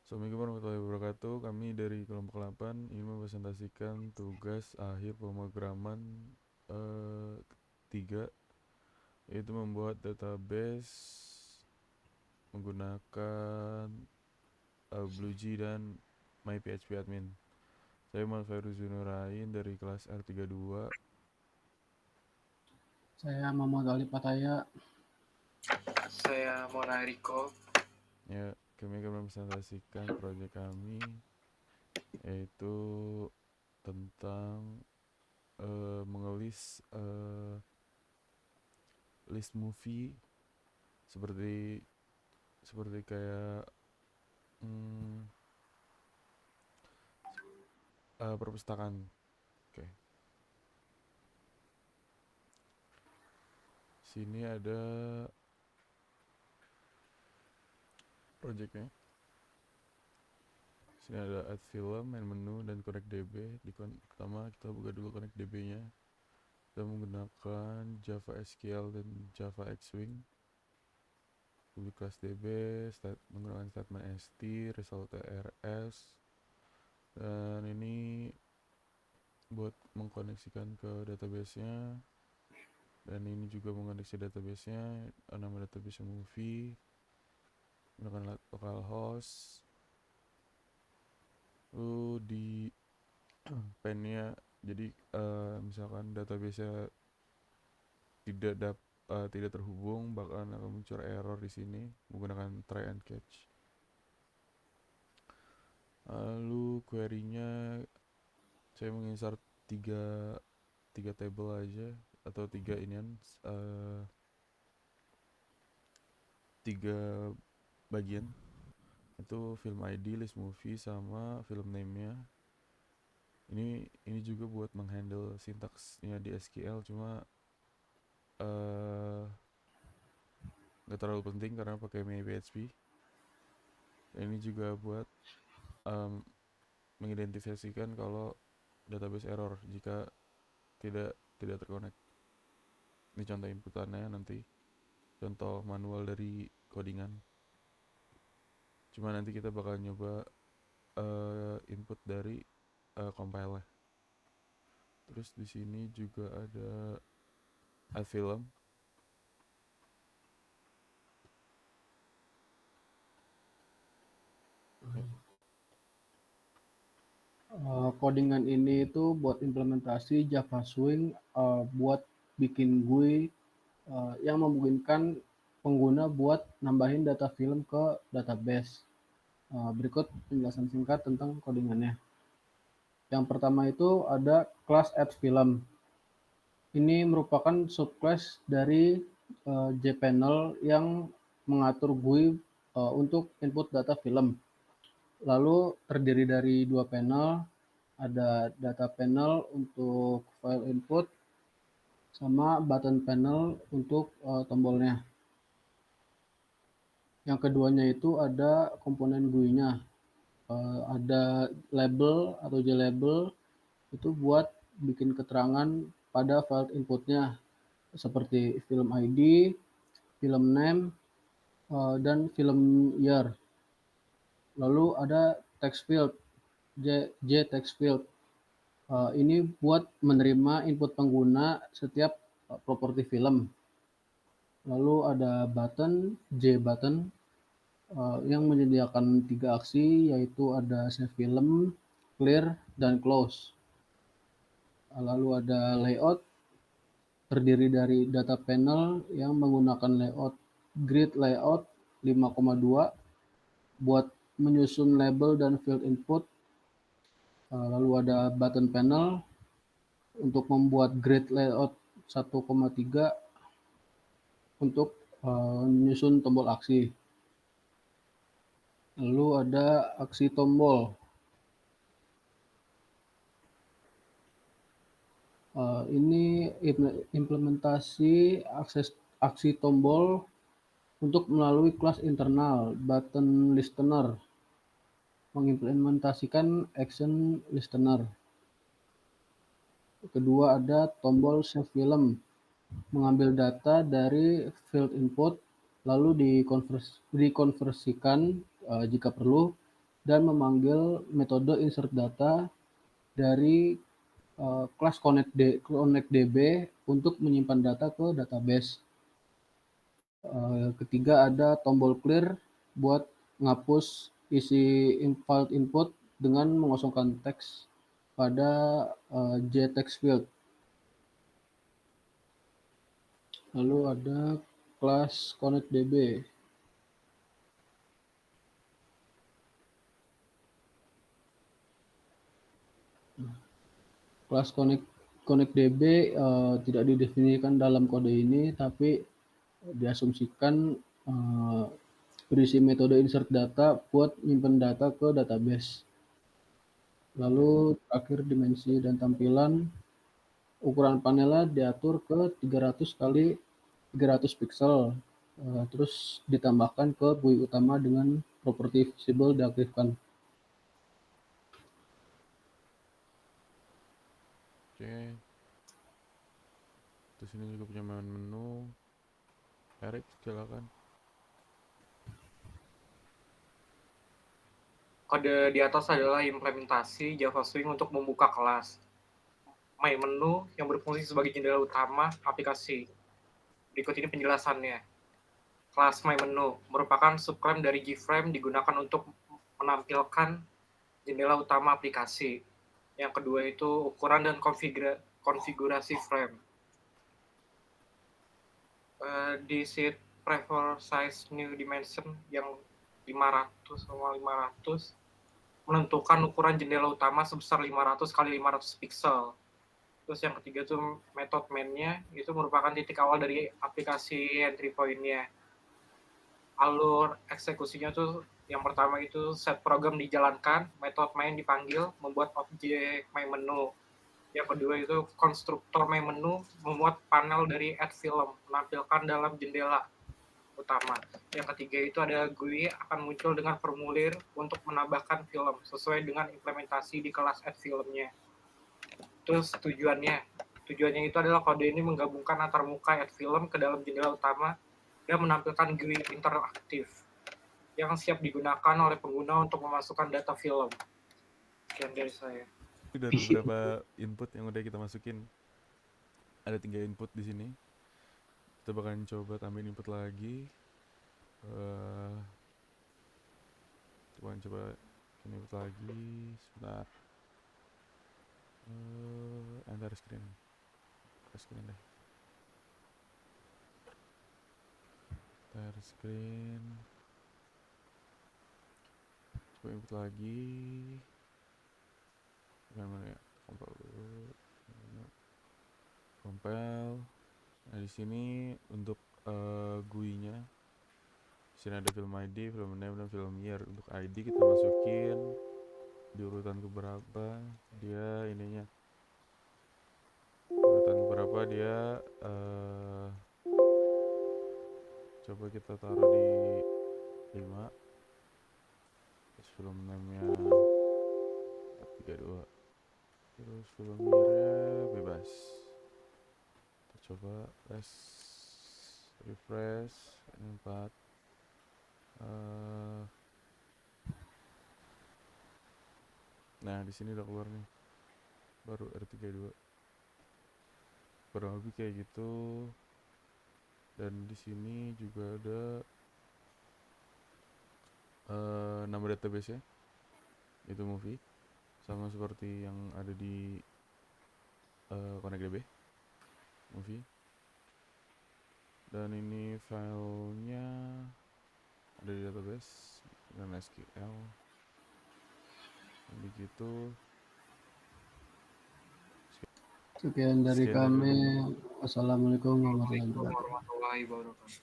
Assalamualaikum warahmatullahi wabarakatuh. Kami dari kelompok 8 ingin mempresentasikan tugas akhir pemrograman 3, yaitu membuat database menggunakan BlueG dan MyPHPAdmin. Saya Muhammad Fairuzun Nurain dari kelas R32. Saya Muhammad Ali Pataya. Saya Mona Riko. Ya, kami akan mempresentasikan proyek kami, yaitu tentang mengelis list movie seperti kayak perpustakaan. Oke. Sini ada projectnya. Sini ada add film, main menu, dan connect DB. Pertama kita buka dulu connect DB-nya. Kita menggunakan Java SQL dan Java Xwing. Public class DB, menggunakan statement st, result rs. Dan ini buat mengkoneksikan ke database-nya. Dan ini juga mengoneksi database-nya. Nama database movie. Menggunakan localhost. Lalu di pen-nya, jadi misalkan database-nya tidak terhubung, bahkan akan muncul error di sini menggunakan try and catch. Lalu query-nya saya menginsert tiga table aja, atau tiga bagian. Itu film ID, list movie, sama film name-nya. Ini juga buat menghandle sintaksnya di SQL, cuma nggak terlalu penting karena pakai MyPHP. Dan ini juga buat mengidentifikasikan kalau database error jika tidak terkonek. Ini contoh inputannya, nanti contoh manual dari codingan. Cuma nanti kita bakal nyoba input dari compile. Terus di sini juga ada add film. Codingan ini itu buat implementasi Java Swing, buat bikin GUI yang memungkinkan pengguna buat nambahin data film ke database. Berikut penjelasan singkat tentang codingannya. Yang pertama itu ada class add film. Ini merupakan subclass dari jPanel yang mengatur GUI untuk input data film. Lalu terdiri dari dua panel, ada data panel untuk file input sama button panel untuk tombolnya. Yang keduanya itu ada komponen GUI-nya. Ada label atau JLabel itu buat bikin keterangan pada file inputnya seperti film ID, film name, dan film year. Lalu ada text field, J text field. Ini buat menerima input pengguna setiap properti film. Lalu ada button, J button, yang menyediakan 3 aksi, yaitu ada save film, clear, dan close. Lalu ada layout, terdiri dari data panel yang menggunakan layout grid layout 5,2 buat menyusun label dan field input. Lalu ada button panel untuk membuat grid layout 1,3 untuk menyusun tombol aksi. Lalu ada aksi tombol. Ini implementasi aksi tombol untuk melalui kelas internal button listener, mengimplementasikan action listener. Kedua ada tombol save film, mengambil data dari field input lalu dikonversikan jika perlu dan memanggil metode insert data dari kelas ConnectDB untuk menyimpan data ke database. Ketiga ada tombol clear buat ngapus isi file input dengan mengosongkan teks pada JText field. Lalu ada kelas ConnectDB. Kelas ConnectDB tidak didefinisikan dalam kode ini, tapi diasumsikan berisi metode insert data buat nyimpen data ke database. Lalu terakhir dimensi dan tampilan, ukuran panelnya diatur ke 300 kali 300 pixel, terus ditambahkan ke GUI utama dengan properti visible diaktifkan. Oke. Terus ini juga punya menu. Erik, silakan. Kode di atas adalah implementasi Java Swing untuk membuka kelas. My menu yang berfungsi sebagai jendela utama aplikasi. Berikut ini penjelasannya. Kelas My Menu merupakan subclass dari JFrame digunakan untuk menampilkan jendela utama aplikasi. Yang kedua itu ukuran dan konfigurasi frame. Di sheet prefer size new dimension yang 500 sama 500 menentukan ukuran jendela utama sebesar 500 kali 500 pixel. Terus yang ketiga itu method main-nya itu merupakan titik awal dari aplikasi entry point-nya. Alur eksekusinya tuh yang pertama itu set program dijalankan, method main dipanggil, membuat objek main menu. Yang kedua itu konstruktor main menu membuat panel dari add film, menampilkan dalam jendela utama. Yang ketiga itu ada GUI akan muncul dengan formulir untuk menambahkan film sesuai dengan implementasi di kelas add filmnya. Terus tujuannya itu adalah kode ini menggabungkan antar muka add film ke dalam jendela utama dan menampilkan GUI interaktif yang siap digunakan oleh pengguna untuk memasukkan data film. Sekian dari saya. Dari beberapa input yang udah kita masukin, ada 3 input di sini. Kita bakalan coba tambahin input lagi. Coba input lagi. Sebentar. Enter screen. Screen deh. Enter screen. Coba input lagi. Mana ya? Compile dulu. Compile. Nah di sini untuk GUI-nya, di sini ada film ID, film name, dan film year. Untuk ID kita masukin di urutan keberapa dia ininya. Urutan keberapa dia coba kita taruh di 5. Terus film name-nya 32. Terus film year-nya bebas. Kita coba refresh 4. Nah di sini udah keluar nih, baru R32 kurang lebih kayak gitu. Dan di sini juga ada nama database nya, itu movie, sama seperti yang ada di ConnectDB movie. Dan ini filenya ada di database dengan SQL begitu. Sekian dari Sekian dari kami. Wassalamualaikum warahmatullahi Assalamualaikum wabarakatuh. warahmatullahi wabarakatuh.